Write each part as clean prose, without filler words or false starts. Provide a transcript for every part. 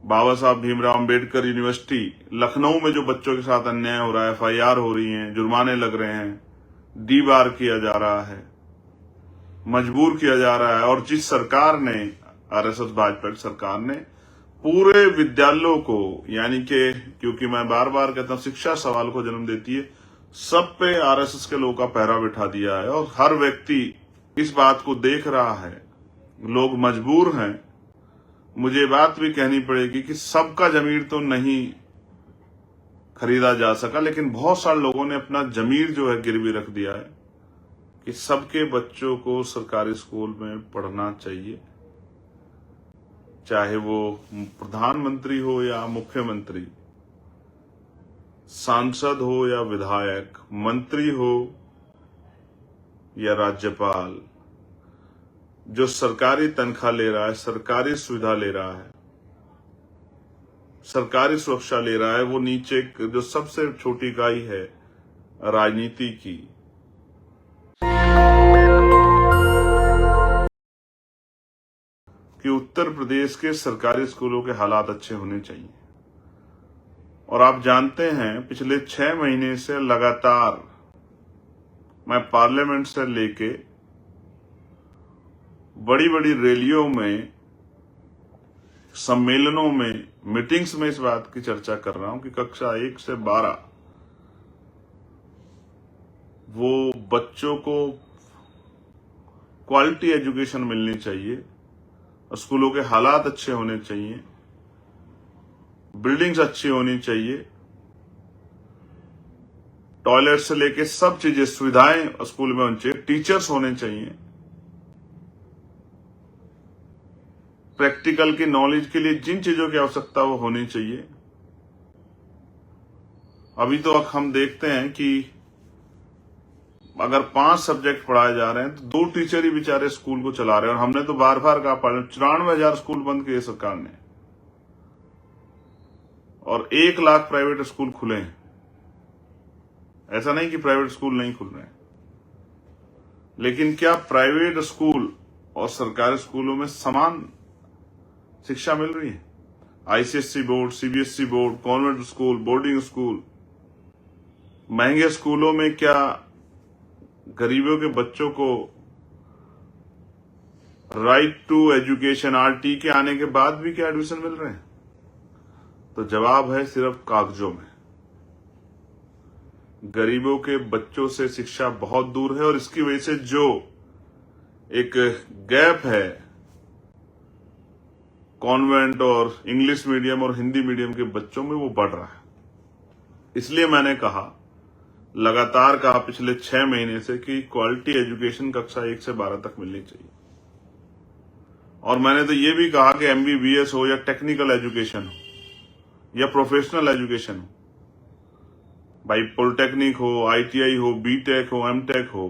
बाबा Saheb Bhimrao Ambedkar university Lucknow में जो बच्चों के साथ अन्याय हो रहा है, FIR हो रही हैं, जुर्माने लग रहे हैं, डीबार किया जा रहा है, मजबूर किया जा रहा है। और जिस सरकार ने, RSS भाजपा की सरकार ने पूरे विद्यालयों को, यानी कि क्योंकि मैं बार बार कहता हूं शिक्षा सवाल को जन्म देती है, सब पे RSS के लोगों का पहरा बिठा दिया है और हर व्यक्ति इस बात को देख रहा है। लोग मजबूर हैं। मुझे बात भी कहनी पड़ेगी कि सबका जमीर तो नहीं खरीदा जा सका, लेकिन बहुत सारे लोगों ने अपना जमीर जो है गिरवी रख दिया है कि सबके बच्चों को सरकारी स्कूल में पढ़ना चाहिए, चाहे वो प्रधानमंत्री हो या मुख्यमंत्री, सांसद हो या विधायक, मंत्री हो या राज्यपाल। जो सरकारी तनख्वाह ले रहा है, सरकारी सुविधा ले रहा है, सरकारी सुरक्षा ले रहा है, वो नीचे जो सबसे छोटी इकाई है राजनीति की, कि उत्तर प्रदेश के सरकारी स्कूलों के हालात अच्छे होने चाहिए। और आप जानते हैं पिछले 6 महीने से लगातार मैं पार्लियामेंट से लेके बड़ी बड़ी रैलियों में, सम्मेलनों में, मीटिंग्स में इस बात की चर्चा कर रहा हूं कि कक्षा 1 से 12 वो बच्चों को क्वालिटी एजुकेशन मिलनी चाहिए, स्कूलों के हालात अच्छे होने चाहिए, बिल्डिंग्स अच्छी होनी चाहिए, टॉयलेट से लेके सब चीजें, सुविधाएं स्कूल में होनी चाहिए, टीचर्स होने चाहिए, प्रैक्टिकल की नॉलेज के लिए जिन चीजों की आवश्यकता वो होनी चाहिए। अभी तो हम देखते हैं कि अगर 5 सब्जेक्ट पढ़ाए जा रहे हैं तो 2 टीचर ही बेचारे स्कूल को चला रहे हैं। और हमने तो बार बार कहा, 94,000 स्कूल बंद किए सरकार ने और 1 लाख प्राइवेट स्कूल खुले हैं। ऐसा नहीं कि प्राइवेट स्कूल नहीं खुल रहे हैं, लेकिन क्या प्राइवेट स्कूल और सरकारी स्कूलों में समान शिक्षा मिल रही है? ICSE board, CBSE board, convent school, boarding school, महंगे स्कूलों में क्या गरीबों के बच्चों को राइट टू एजुकेशन, RT के आने के बाद भी क्या एडमिशन मिल रहे हैं? तो जवाब है सिर्फ कागजों में। गरीबों के बच्चों से शिक्षा बहुत दूर है और इसकी वजह से जो एक गैप है कॉन्वेंट और इंग्लिश मीडियम और हिंदी मीडियम के बच्चों में, वो बढ़ रहा है। इसलिए मैंने कहा, लगातार कहा पिछले 6 महीने से कि क्वालिटी एजुकेशन कक्षा 1 से 12 तक मिलनी चाहिए। और मैंने तो ये भी कहा कि MBBS हो या टेक्निकल एजुकेशन हो या प्रोफेशनल एजुकेशन हो, भाई पॉलिटेक्निक हो, ITI हो, BTech हो, MTech हो,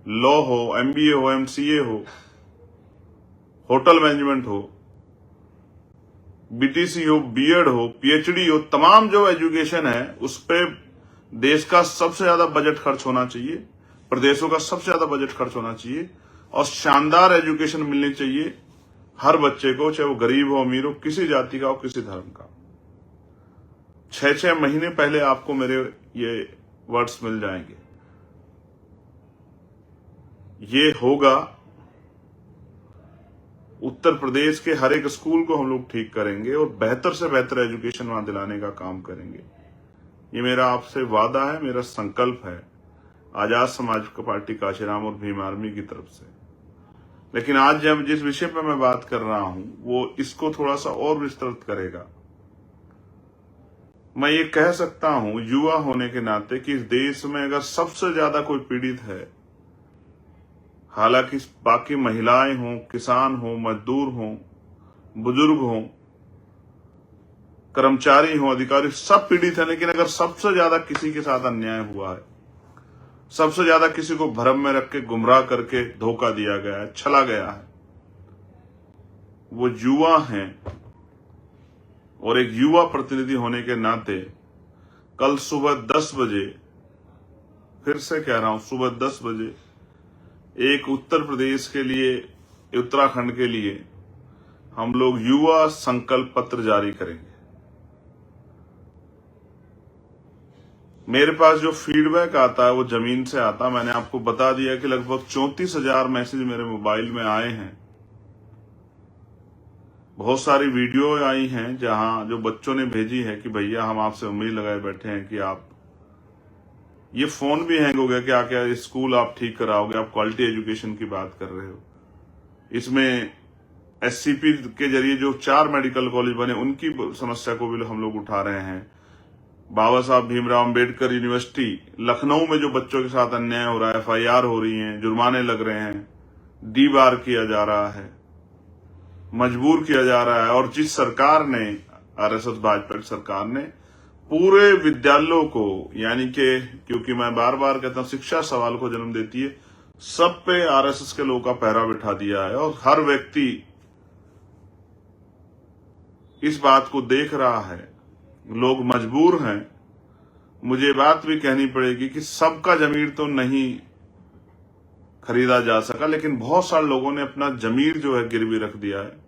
लॉ हो, MBA हो, MCA हो, होटल मैनेजमेंट हो, BTC हो, BEd हो, PhD हो, तमाम जो एजुकेशन है उस पे देश का सबसे ज्यादा बजट खर्च होना चाहिए, प्रदेशों का सबसे ज्यादा बजट खर्च होना चाहिए और शानदार एजुकेशन मिलनी चाहिए हर बच्चे को, चाहे वो गरीब हो, अमीर हो, किसी जाति का हो, किसी धर्म का। 6 महीने पहले आपको मेरे ये वर्ड्स मिल जाएंगे। ये होगा, उत्तर प्रदेश के हर एक स्कूल को हम लोग ठीक करेंगे और बेहतर से बेहतर एजुकेशन वहां दिलाने का काम करेंगे। ये मेरा आपसे वादा है, मेरा संकल्प है आजाद समाज पार्टी काशीराम और भीम आर्मी की तरफ से। लेकिन आज जब जिस विषय पर मैं बात कर रहा हूं वो इसको थोड़ा सा और विस्तृत करेगा। मैं ये कह सकता हूं युवा होने के नाते कि इस देश में अगर सबसे ज्यादा कोई पीड़ित है, हालांकि बाकी महिलाएं हों, किसान हों, मजदूर हों, बुजुर्ग हों, कर्मचारी हों, अधिकारी, सब पीड़ित है, लेकिन अगर सबसे ज्यादा किसी के साथ अन्याय हुआ है, सबसे ज्यादा किसी को भ्रम में रख के गुमराह करके धोखा दिया गया है, छला गया है, वो युवा हैं। और एक युवा प्रतिनिधि होने के नाते कल सुबह 10 बजे, फिर से कह रहा हूं, सुबह 10 बजे एक उत्तर प्रदेश के लिए, उत्तराखंड के लिए हम लोग युवा संकल्प पत्र जारी करेंगे। मेरे पास जो फीडबैक आता है वो जमीन से आता है। मैंने आपको बता दिया कि लगभग 34,000 मैसेज मेरे मोबाइल में आए हैं। बहुत सारी वीडियो आई हैं जहां जो बच्चों ने भेजी है कि भैया हम आपसे उम्मीद लगाए बैठे हैं कि आप, ये फोन भी हैंग हो गया कि क्या स्कूल आप ठीक कराओगे, आप क्वालिटी एजुकेशन की बात कर रहे हो। इसमें एससीपी के जरिए जो 4 मेडिकल कॉलेज बने उनकी समस्या को भी हम लोग उठा रहे हैं। बाबा साहब भीमराव अंबेडकर यूनिवर्सिटी लखनऊ में जो बच्चों के साथ अन्याय हो रहा है, एफआईआर हो रही है, जुर्माने लग रहे हैं, डीबार किया जा रहा है, मजबूर किया जा रहा है। और जिस सरकार ने, आरएसएस भाजपा की सरकार ने पूरे विद्यालयों को, यानी कि क्योंकि मैं बार बार कहता हूं शिक्षा सवाल को जन्म देती है, सब पे आरएसएस के लोगों का पहरा बिठा दिया है। और हर व्यक्ति इस बात को देख रहा है, लोग मजबूर हैं। मुझे बात भी कहनी पड़ेगी कि सबका जमीर तो नहीं खरीदा जा सका, लेकिन बहुत सारे लोगों ने अपना जमीर जो है गिरवी रख दिया है।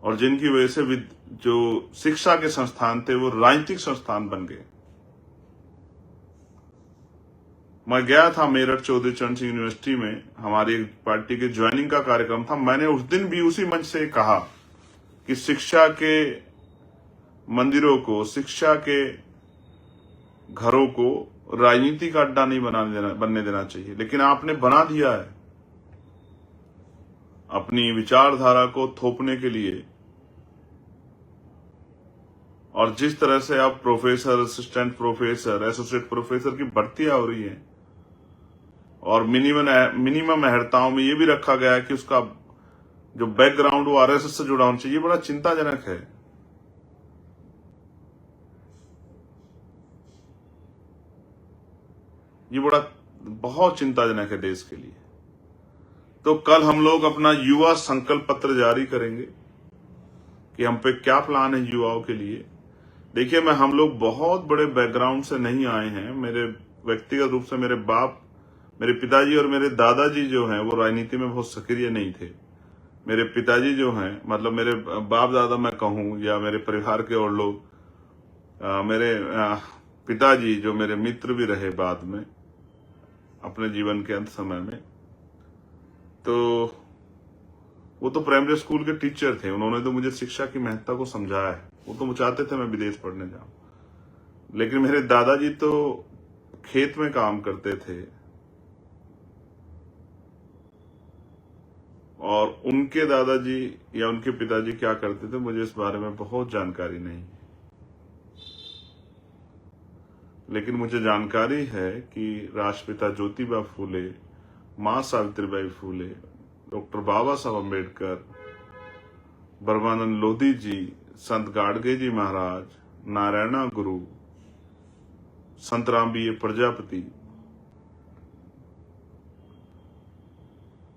और जिनकी वजह से जो शिक्षा के संस्थान थे वो राजनीतिक संस्थान बन गए। मैं गया था मेरठ चौधरी चरण सिंह यूनिवर्सिटी में, हमारी पार्टी के ज्वाइनिंग का कार्यक्रम था। मैंने उस दिन भी उसी मंच से कहा कि शिक्षा के मंदिरों को, शिक्षा के घरों को राजनीति का अड्डा नहीं बनने देना चाहिए। लेकिन आपने बना दिया है अपनी विचारधारा को थोपने के लिए। और जिस तरह से अब professor, assistant professor, associate professor की भर्तियां हो रही हैं, और मिनिमम अहर्ताओं में ये भी रखा गया है कि उसका जो बैकग्राउंड वो आरएसएस से जुड़ा होना चाहिए, बड़ा चिंताजनक है। ये बहुत चिंताजनक है देश के लिए। तो कल हम लोग अपना युवा संकल्प पत्र जारी करेंगे कि हम पे क्या प्लान है युवाओं के लिए। देखिए, हम लोग बहुत बड़े बैकग्राउंड से नहीं आए हैं। मेरे व्यक्तिगत रूप से मेरे पिताजी और मेरे दादाजी जो हैं वो राजनीति में बहुत सक्रिय नहीं थे। मेरे पिताजी जो हैं, मतलब मेरे बाप दादा मैं कहूं, या मेरे परिवार के और लोग, मेरे पिताजी जो मेरे मित्र भी रहे बाद में अपने जीवन के अंत समय में, तो वो तो प्राइमरी स्कूल के टीचर थे। उन्होंने तो मुझे शिक्षा की महत्ता को समझाया है। वो तो चाहते थे मैं विदेश पढ़ने जाऊं। लेकिन मेरे दादाजी तो खेत में काम करते थे, और उनके दादाजी या उनके पिताजी क्या करते थे मुझे इस बारे में बहुत जानकारी नहीं। लेकिन मुझे जानकारी है कि राष्ट्रपिता ज्योतिबा फूले, मां सावित्रीबाई फूले, डॉक्टर बाबा साहब अम्बेडकर, ब्रह्मानंद लोधी जी, संत गाडगे जी महाराज, नारायणा गुरु, संत रामबीए प्रजापति,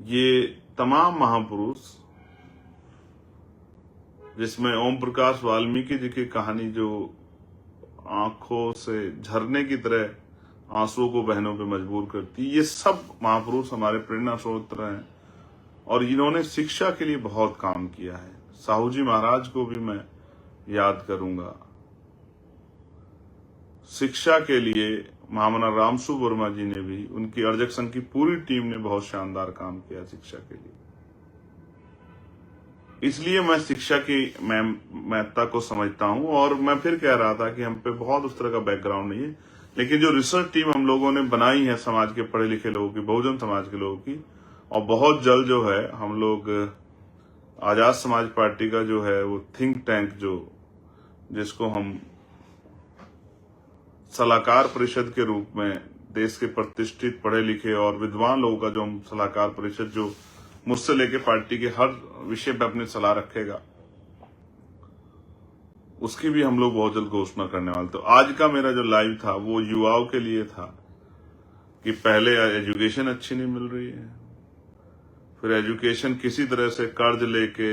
ये तमाम महापुरुष, जिसमें ओम प्रकाश वाल्मीकि जी की कहानी जो आंखों से झरने की तरह आंसुओं को बहनों पे मजबूर करती, ये सब महापुरुष हमारे प्रेरणा स्रोत हैं। और इन्होंने शिक्षा के लिए बहुत काम किया है। साहू जी महाराज को भी मैं याद करूंगा। शिक्षा के लिए महामना रामसु वर्मा जी ने भी, उनकी अर्जक संघ की पूरी टीम ने बहुत शानदार काम किया शिक्षा के लिए। इसलिए मैं शिक्षा की महत्ता को समझता हूं। और मैं फिर कह रहा था कि हम पे बहुत उस तरह का बैकग्राउंड नहीं है, लेकिन जो रिसर्च टीम हम लोगों ने बनाई है समाज के पढ़े लिखे लोगों की, बहुजन समाज के लोगों की, और बहुत जल्द जो है हम लोग आजाद समाज पार्टी का जो है वो थिंक टैंक, जिसको हम सलाहकार परिषद के रूप में, देश के प्रतिष्ठित पढ़े लिखे और विद्वान लोगों का जो हम सलाहकार परिषद, जो मुझसे लेके पार्टी के हर विषय पे अपनी सलाह रखेगा, उसकी भी हम लोग बहुत जल्द घोषणा करने वाले। तो आज का मेरा जो लाइव था वो युवाओं के लिए था कि पहले एजुकेशन अच्छी नहीं मिल रही है, फिर एजुकेशन किसी तरह से कर्ज लेके,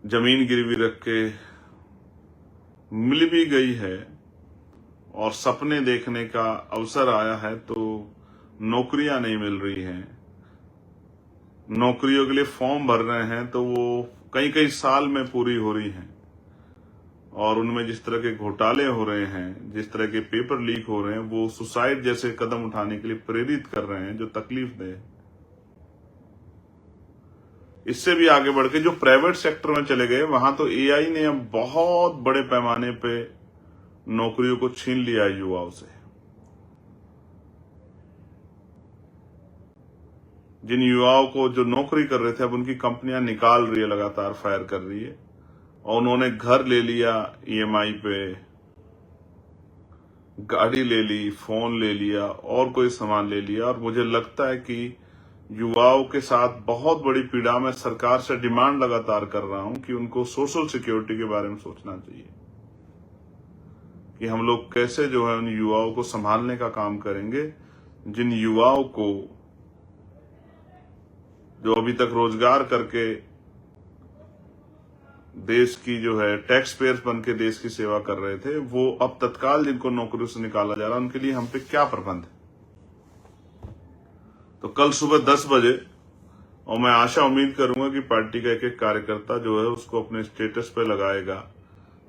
जमीन गिरवी रख के मिल भी गई है, और सपने देखने का अवसर आया है तो नौकरियां नहीं मिल रही हैं। नौकरियों के लिए फॉर्म भर रहे हैं तो वो कई कई साल में पूरी हो रही हैं, और उनमें जिस तरह के घोटाले हो रहे हैं, जिस तरह के पेपर लीक हो रहे हैं, वो सुसाइड जैसे कदम उठाने के लिए प्रेरित कर रहे हैं जो तकलीफ दे। इससे भी आगे बढ़ के जो प्राइवेट सेक्टर में चले गए, वहां तो एआई ने अब बहुत बड़े पैमाने पे नौकरियों को छीन लिया है युवाओं से। जिन युवाओं को जो नौकरी कर रहे थे, अब उनकी कंपनियां निकाल रही है, लगातार फायर कर रही है, और उन्होंने घर ले लिया ईएमआई पे, गाड़ी ले ली, फोन ले लिया, और कोई सामान ले लिया। और मुझे लगता है कि युवाओं के साथ बहुत बड़ी पीड़ा। मैं सरकार से डिमांड लगातार कर रहा हूं कि उनको सोशल सिक्योरिटी के बारे में सोचना चाहिए कि हम लोग कैसे जो है उन युवाओं को संभालने का काम करेंगे, जिन युवाओं को जो अभी तक रोजगार करके देश की जो है टैक्स पेयर्स बन के देश की सेवा कर रहे थे, वो अब तत्काल जिनको नौकरियों से निकाला जा रहा है, उनके लिए हम पे क्या प्रबंध है। तो कल सुबह 10 बजे, और मैं आशा उम्मीद करूंगा कि पार्टी का एक एक कार्यकर्ता जो है उसको अपने स्टेटस पे लगाएगा,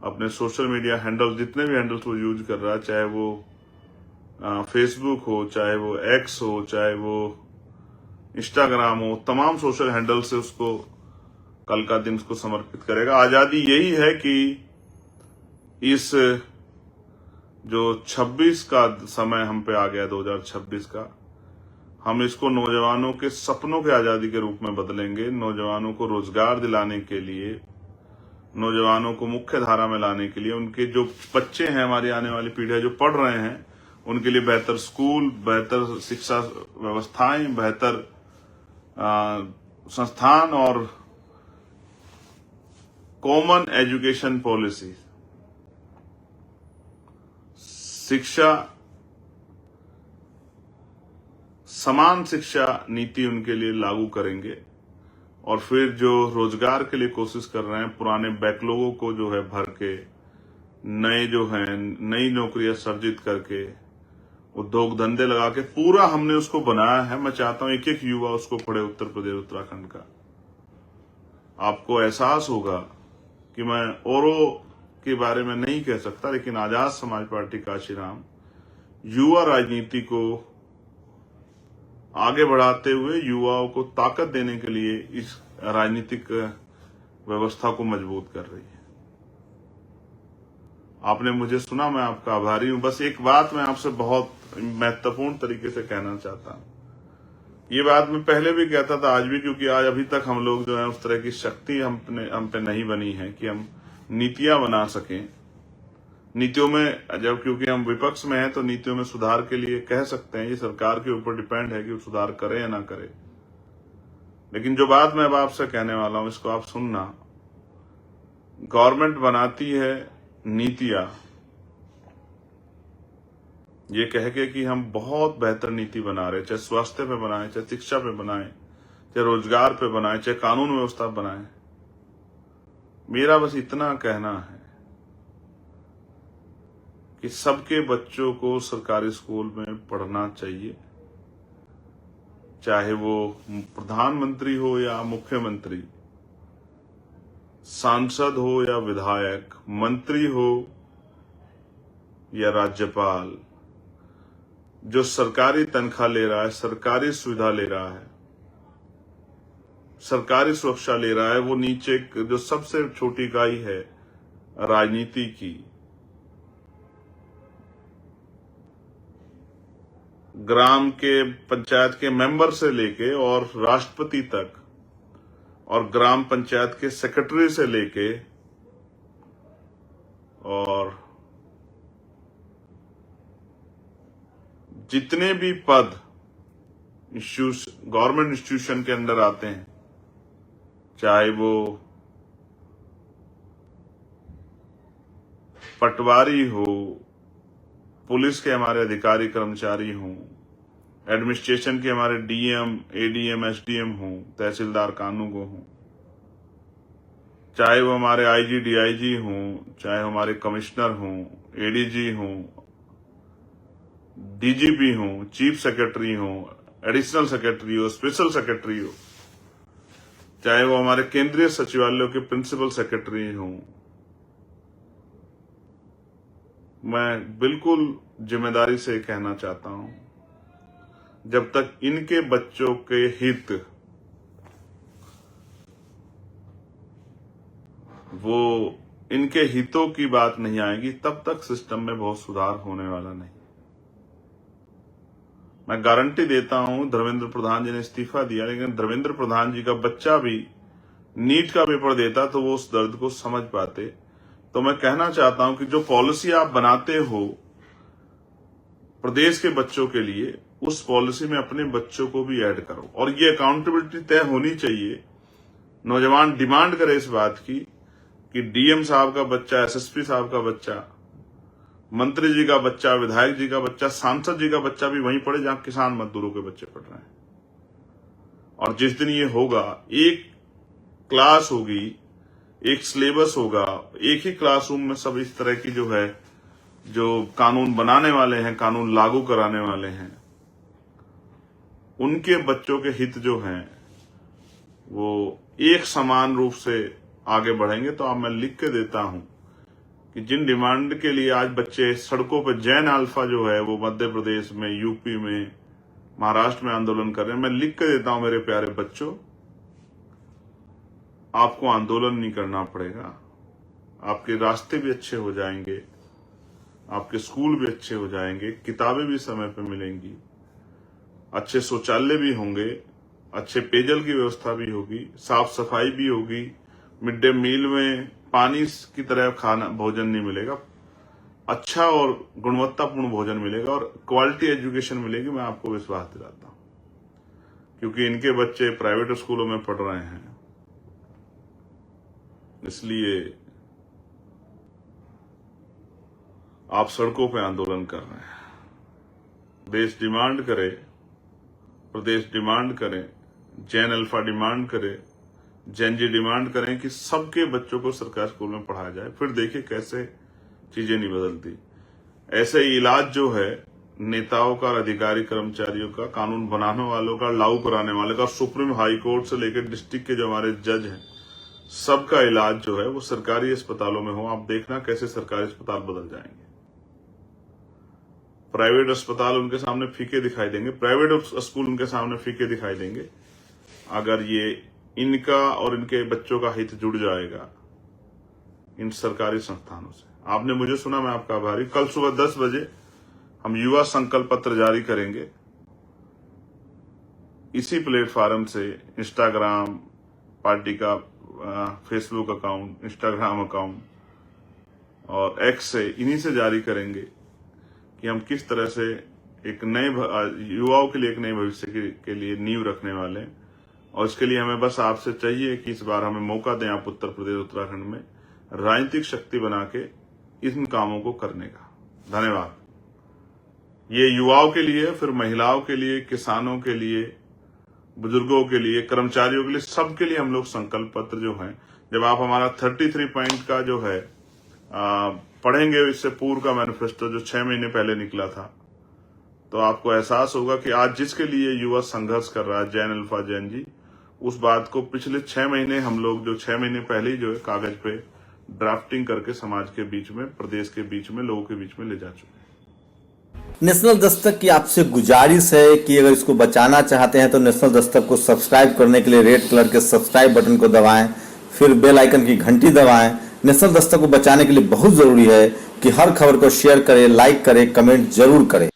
अपने सोशल मीडिया हैंडल, जितने भी हैंडल्स वो यूज कर रहा है, चाहे वो फेसबुक हो, चाहे वो एक्स हो, चाहे वो इंस्टाग्राम हो, तमाम सोशल हैंडल से उसको कल का दिन उसको समर्पित करेगा। आजादी यही है कि इस जो 26 का समय हम पे आ गया, 2026 का, हम इसको नौजवानों के सपनों के आजादी के रूप में बदलेंगे। नौजवानों को रोजगार दिलाने के लिए, नौजवानों को मुख्य धारा में लाने के लिए, उनके जो बच्चे हैं, हमारी आने वाली पीढ़ियां जो पढ़ रहे हैं, उनके लिए बेहतर स्कूल, बेहतर शिक्षा व्यवस्थाएं, बेहतर संस्थान और कॉमन एजुकेशन पॉलिसी, शिक्षा, समान शिक्षा नीति उनके लिए लागू करेंगे। और फिर जो रोजगार के लिए कोशिश कर रहे हैं, पुराने बैकलॉगों को जो है भर के, नए जो है नई नौकरियां सर्जित करके, उद्योग धंधे लगा के पूरा हमने उसको बनाया है। मैं चाहता हूं एक एक युवा उसको पढ़े, उत्तर प्रदेश, उत्तराखंड का। आपको एहसास होगा कि मैं औरों के बारे में नहीं कह सकता, लेकिन आजाद समाज पार्टी काशीराम युवा राजनीति को आगे बढ़ाते हुए युवाओं को ताकत देने के लिए इस राजनीतिक व्यवस्था को मजबूत कर रही है। आपने मुझे सुना, मैं आपका आभारी हूं। बस एक बात मैं आपसे बहुत महत्वपूर्ण तरीके से कहना चाहता हूं। ये बात मैं पहले भी कहता था, आज भी, क्योंकि आज अभी तक हम लोग जो है उस तरह की शक्ति हम पे नहीं बनी है कि हम नीतियां बना सकें। नीतियों में जब, क्योंकि हम विपक्ष में हैं, तो नीतियों में सुधार के लिए कह सकते हैं, ये सरकार के ऊपर डिपेंड है कि वो सुधार करे या ना करे। लेकिन जो बात मैं अब आपसे कहने वाला हूं, इसको आप सुनना। गवर्नमेंट बनाती है नीतियां ये कह के कि हम बहुत बेहतर नीति बना रहे, चाहे स्वास्थ्य पे बनाए, चाहे शिक्षा पे बनाए, चाहे रोजगार पे बनाए, चाहे कानून व्यवस्था बनाए। मेरा बस इतना कहना है कि सबके बच्चों को सरकारी स्कूल में पढ़ना चाहिए, चाहे वो प्रधानमंत्री हो या मुख्यमंत्री, सांसद हो या विधायक, मंत्री हो या राज्यपाल। जो सरकारी तनख्वाह ले रहा है, सरकारी सुविधा ले रहा है, सरकारी सुरक्षा ले रहा है, वो नीचे जो सबसे छोटी इकाई है राजनीति की, ग्राम के पंचायत के मेंबर से लेके और राष्ट्रपति तक, और ग्राम पंचायत के सेक्रेटरी से लेके और जितने भी पद गवर्नमेंट इंस्टीट्यूशन के अंदर आते हैं, चाहे वो पटवारी हो, पुलिस के हमारे अधिकारी कर्मचारी हों, एडमिनिस्ट्रेशन के हमारे डीएम, एडीएम, एसडीएम हों, तहसीलदार कानूनगो हों, चाहे वो हमारे आईजी, डीआईजी हों, चाहे हमारे कमिश्नर हों, एडीजी हों, डीजीपी हों, चीफ सेक्रेटरी हों, एडिशनल सेक्रेटरी हो, स्पेशल सेक्रेटरी हो, चाहे वो हमारे केंद्रीय सचिवालयों के प्रिंसिपल सेक्रेटरी हों, मैं बिल्कुल जिम्मेदारी से कहना चाहता हूं, जब तक इनके बच्चों के हित वो इनके हितों की बात नहीं आएगी, तब तक सिस्टम में बहुत सुधार होने वाला नहीं। मैं गारंटी देता हूं, धर्मेंद्र प्रधान जी ने इस्तीफा दिया, लेकिन धर्मेंद्र प्रधान जी का बच्चा भी नीट का पेपर देता तो वो उस दर्द को समझ पाते। तो मैं कहना चाहता हूं कि जो पॉलिसी आप बनाते हो प्रदेश के बच्चों के लिए, उस पॉलिसी में अपने बच्चों को भी ऐड करो, और ये अकाउंटेबिलिटी तय होनी चाहिए। नौजवान डिमांड करे इस बात की कि डीएम साहब का बच्चा, एसएसपी साहब का बच्चा, मंत्री जी का बच्चा, विधायक जी का बच्चा, सांसद जी का बच्चा भी वहीं पढ़े जहां किसान मजदूरों के बच्चे पढ़ रहे हैं। और जिस दिन ये होगा, एक क्लास होगी, एक सिलेबस होगा, एक ही क्लासरूम में सब इस तरह की जो है, जो कानून बनाने वाले हैं, कानून लागू कराने वाले हैं, उनके बच्चों के हित जो हैं वो एक समान रूप से आगे बढ़ेंगे। तो अब मैं लिख के देता हूं कि जिन डिमांड के लिए आज बच्चे सड़कों पर, जैन अल्फा जो है वो मध्य प्रदेश में, यूपी में, महाराष्ट्र में आंदोलन कर रहे हैं, मैं लिख के देता हूं मेरे प्यारे बच्चों, आपको आंदोलन नहीं करना पड़ेगा, आपके रास्ते भी अच्छे हो जाएंगे, आपके स्कूल भी अच्छे हो जाएंगे, किताबें भी समय पर मिलेंगी, अच्छे शौचालय भी होंगे, अच्छे पेयजल की व्यवस्था भी होगी, साफ सफाई भी होगी, मिड डे मील में पानी की तरह खाना भोजन नहीं मिलेगा, अच्छा और गुणवत्तापूर्ण भोजन मिलेगा और क्वालिटी एजुकेशन मिलेगी। मैं आपको विश्वास दिलाता हूं, क्योंकि इनके बच्चे प्राइवेट स्कूलों में पढ़ रहे हैं। इसलिए आप सड़कों पे आंदोलन कर रहे हैं। देश डिमांड करे, प्रदेश डिमांड करें, जैन अल्फा डिमांड करे, जैन जी डिमांड करें कि सबके बच्चों को सरकारी स्कूल में पढ़ाया जाए, फिर देखिए कैसे चीजें नहीं बदलती। ऐसे ही इलाज जो है नेताओं का, अधिकारी कर्मचारियों का, कानून बनाने वालों का, लागू कराने वाले का, सुप्रीम हाई कोर्ट से लेकर डिस्ट्रिक्ट के जो हमारे जज हैं, सबका इलाज जो है वो सरकारी अस्पतालों में हो। आप देखना कैसे सरकारी अस्पताल बदल जाएंगे। प्राइवेट अस्पताल उनके सामने फीके दिखाई देंगे, प्राइवेट स्कूल उनके सामने फीके दिखाई देंगे, अगर ये इनका और इनके बच्चों का हित जुड़ जाएगा इन सरकारी संस्थानों से। आपने मुझे सुना, मैं आपका आभारी। कल सुबह 10 बजे हम युवा संकल्प पत्र जारी करेंगे, इसी प्लेटफॉर्म से, इंस्टाग्राम, पार्टी का फेसबुक अकाउंट, इंस्टाग्राम अकाउंट और एक्स से, इन्हीं से जारी करेंगे कि हम किस तरह से एक नए युवाओं के लिए एक नए भविष्य के लिए नींव रखने वाले हैं। और इसके लिए हमें बस आपसे चाहिए कि इस बार हमें मौका दें, आप उत्तर प्रदेश, उत्तराखंड में राजनीतिक शक्ति बना के इन कामों को करने का। धन्यवाद। ये युवाओं के लिए, फिर महिलाओं के लिए, किसानों के लिए, बुजुर्गों के लिए, कर्मचारियों के लिए, सबके लिए हम लोग संकल्प पत्र जो है, जब आप हमारा 33 पॉइंट का जो है पढ़ेंगे, इससे पूर्व का मैनिफेस्टो जो 6 महीने पहले निकला था, तो आपको एहसास होगा कि आज जिसके लिए युवा संघर्ष कर रहा है, जैन अल्फा जैन जी, उस बात को पिछले 6 महीने हम लोग जो 6 महीने पहले ही जो है कागज पे ड्राफ्टिंग करके समाज के बीच में, प्रदेश के बीच में, लोगों के बीच में ले जा चुके हैं। नेशनल दस्तक की आपसे गुजारिश है कि अगर इसको बचाना चाहते हैं तो नेशनल दस्तक को सब्सक्राइब करने के लिए रेड कलर के सब्सक्राइब बटन को दबाएं, फिर बेल आइकन की घंटी दबाएं। नेशनल दस्तक को बचाने के लिए बहुत जरूरी है कि हर खबर को शेयर करें, लाइक करें, कमेंट जरूर करें।